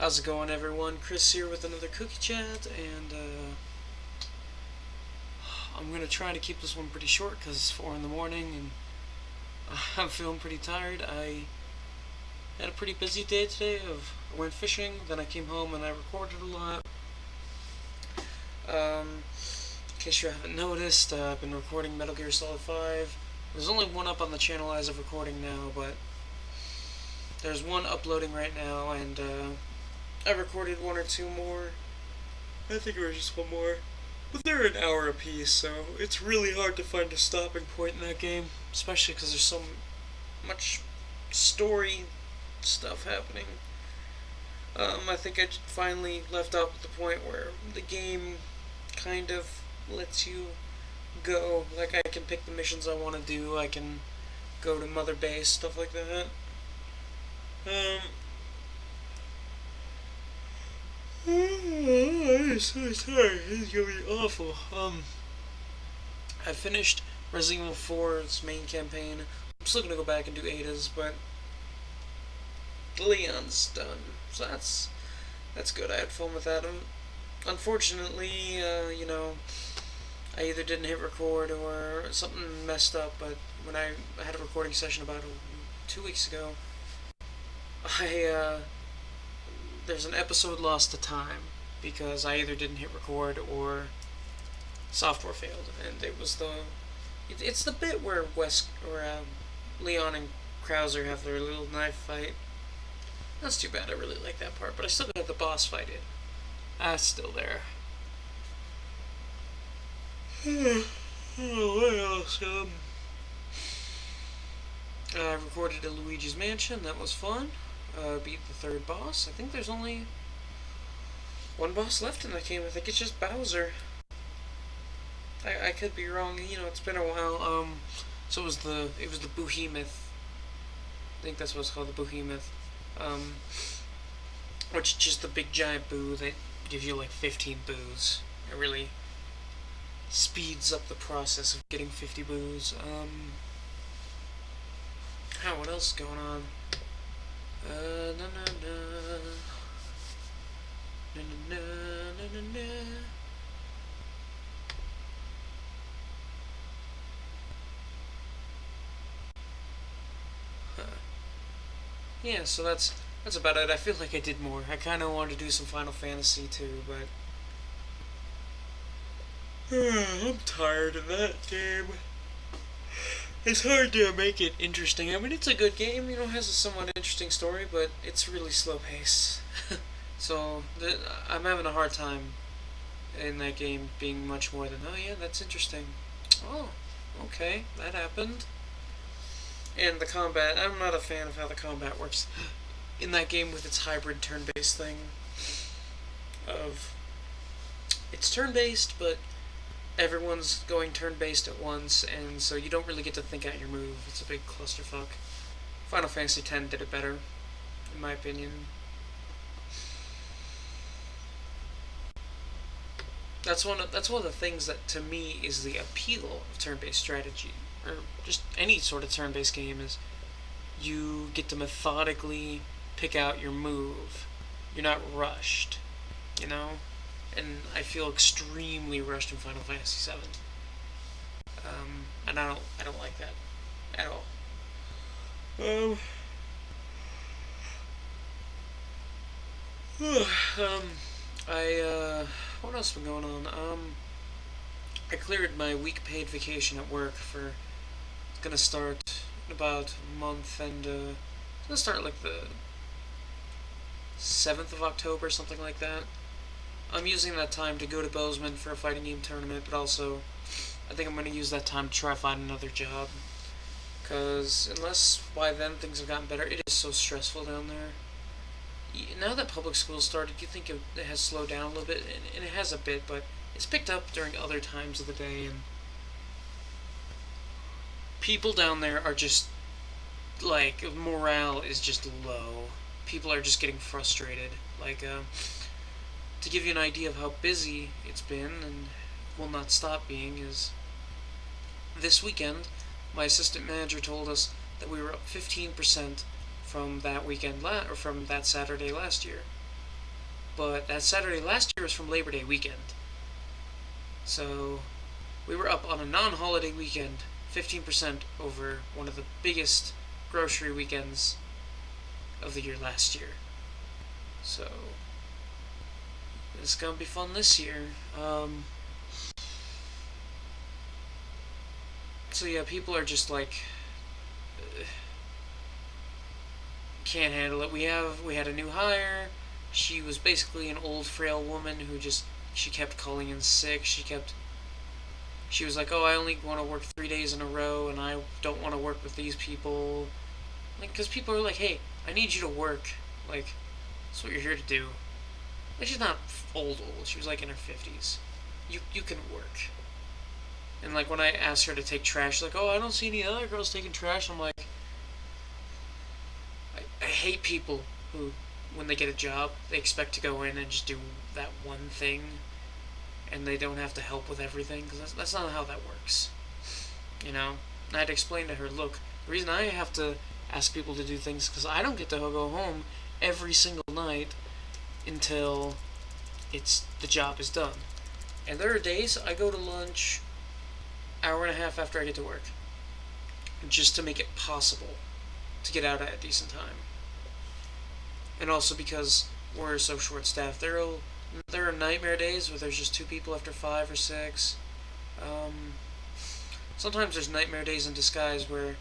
How's it going, everyone? Chris here with another Cookie Chat, and I'm gonna try to keep this one pretty short because it's 4 in the morning and I'm feeling pretty tired. I had a pretty busy day today. I went fishing, then I came home and I recorded a lot. In case you haven't noticed, I've been recording Metal Gear Solid 5. There's only one up on the channel as of recording now, but there's one uploading right now, and I recorded one or two more. I think it was just one more. But they're an hour apiece, so it's really hard to find a stopping point in that game, especially because there's so much story stuff happening. I think I finally left out at the point where the game kind of lets you go. Like, I can pick the missions I want to do, I can go to Mother Base, stuff like that. I'm so tired. It's gonna be awful. I finished Resident Evil 4's main campaign. I'm still gonna go back and do Ada's, but Leon's done, so that's good. I had fun with that. Unfortunately, I either didn't hit record or something messed up. But when I had a recording session about 2 weeks ago, there's an episode lost to time because I either didn't hit record or software failed, and it's the bit where Leon and Krauser have their little knife fight. That's too bad. I really like that part, but I still got the boss fight in. That's still there. What else? I recorded a Luigi's Mansion. That was fun. Beat the third boss. I think there's only one boss left in that game. I think it's just Bowser. I could be wrong. It's been a while. So it was the Behemoth. I think that's what it's called, the Behemoth. Which is just the big giant boo that gives you like 15 boos. It really speeds up the process of getting 50 boos. What else is going on? Yeah, so that's about it. I feel like I did more. I kind of wanted to do some Final Fantasy too, but I'm tired of that game. It's hard to make it interesting. I mean, it's a good game, has a somewhat interesting story, but it's really slow paced. So, I'm having a hard time in that game being much more than, oh yeah, that's interesting. Oh, okay, that happened. And the combat, I'm not a fan of how the combat works in that game with its hybrid turn-based thing. It's turn-based, but everyone's going turn-based at once, and so you don't really get to think out your move. It's a big clusterfuck. Final Fantasy X did it better, in my opinion. That's one of the things that, to me, is the appeal of turn-based strategy, or just any sort of turn-based game, is you get to methodically pick out your move. You're not rushed, And I feel extremely rushed in Final Fantasy VII. And I don't like that at all. What else has been going on? I cleared my week paid vacation at work for, it's gonna start in about a month, and it's gonna start like the 7th of October, something like that. I'm using that time to go to Bozeman for a fighting game tournament, but also I think I'm going to use that time to try to find another job. Because unless by then things have gotten better, it is so stressful down there. Now that public school started, you think it has slowed down a little bit, and it has a bit, but it's picked up during other times of the day, and people down there are just, like, morale is just low. People are just getting frustrated. Like, to give you an idea of how busy it's been, and will not stop being, is this weekend, my assistant manager told us that we were up 15% from that weekend or from that Saturday last year. but that Saturday last year was from Labor Day weekend. So we were up on a non-holiday weekend 15% over one of the biggest grocery weekends of the year last year. So it's gonna be fun this year. So yeah, people are just like can't handle it. We had a new hire. She was basically an old frail woman who just she kept calling in sick. She was like, "Oh, I only want to work 3 days in a row, and I don't want to work with these people." Like, because people are like, "Hey, I need you to work. Like, that's what you're here to do." Like, she's not old. She was like in her 50s. You can work. And like when I asked her to take trash, like, "Oh, I don't see any other girls taking trash." I'm like, I hate people who, when they get a job, they expect to go in and just do that one thing, and they don't have to help with everything, because that's not how that works. You know? And I had to explain to her, look, the reason I have to ask people to do things is because I don't get to go home every single night until the job is done. And there are days I go to lunch hour and a half after I get to work, just to make it possible to get out at a decent time. And also because we're so short-staffed, there are nightmare days where there's just 2 people after 5 or 6. Sometimes there's nightmare days in disguise where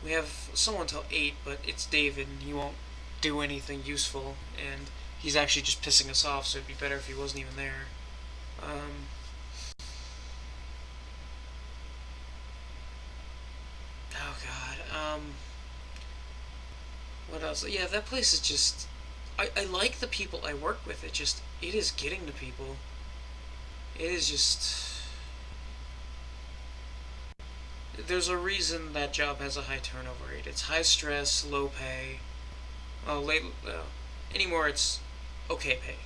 we have someone till 8, but it's David and he won't do anything useful, and he's actually just pissing us off, so it'd be better if he wasn't even there. Oh god. What else? Yeah, that place is just. I like the people I work with. It is getting to people. It is just. There's a reason that job has a high turnover rate. It's high stress, low pay. Anymore it's okay pay.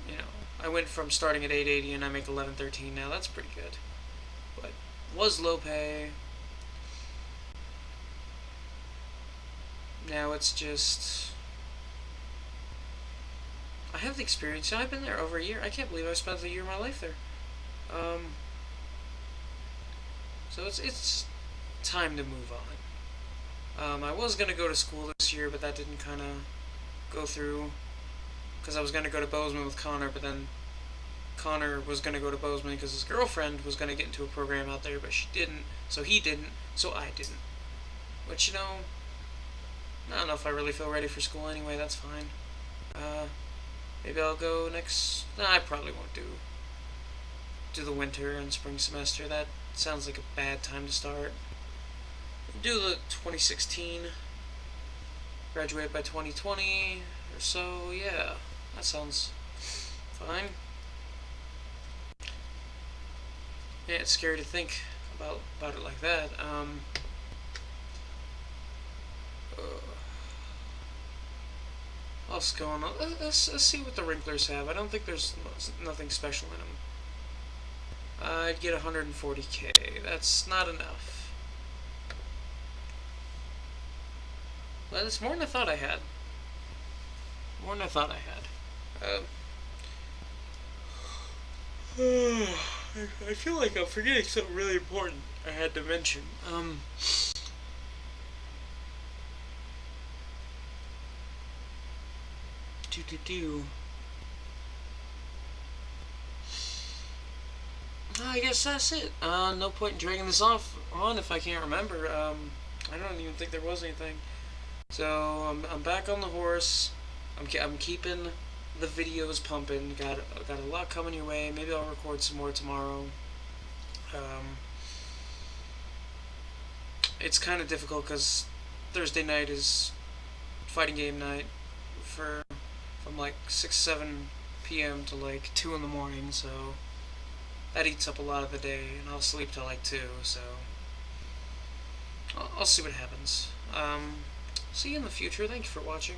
You know, I went from starting at 880 and I make 1113 now. That's pretty good. But was low pay. Now it's just. I have the experience. I've been there over a year. I can't believe I spent a year of my life there. So it's time to move on. I was gonna go to school this year, but that didn't kind of go through because I was gonna go to Bozeman with Connor, but then Connor was gonna go to Bozeman because his girlfriend was gonna get into a program out there, but she didn't. So he didn't. So I didn't. Which I don't know if I really feel ready for school anyway. That's fine. Maybe I'll go next. Nah, I probably won't do the winter and spring semester. That sounds like a bad time to start. Do the 2016. Graduate by 2020 or so. Yeah, that sounds fine. Yeah, it's scary to think about it like that. What else going on? Let's see what the Wrinklers have. I don't think there's nothing special in them. I'd get 140k. That's not enough. Well, it's more than I thought I had. More than I thought I had. I feel like I'm forgetting something really important I had to mention. I guess that's it. No point in dragging this on if I can't remember. I don't even think there was anything. So I'm back on the horse. I'm keeping the videos pumping. Got a lot coming your way. Maybe I'll record some more tomorrow. It's kind of difficult because Thursday night is fighting game night from like 6-7 p.m. to like 2 in the morning. So that eats up a lot of the day, and I'll sleep till like 2. So I'll see what happens. See you in the future. Thank you for watching.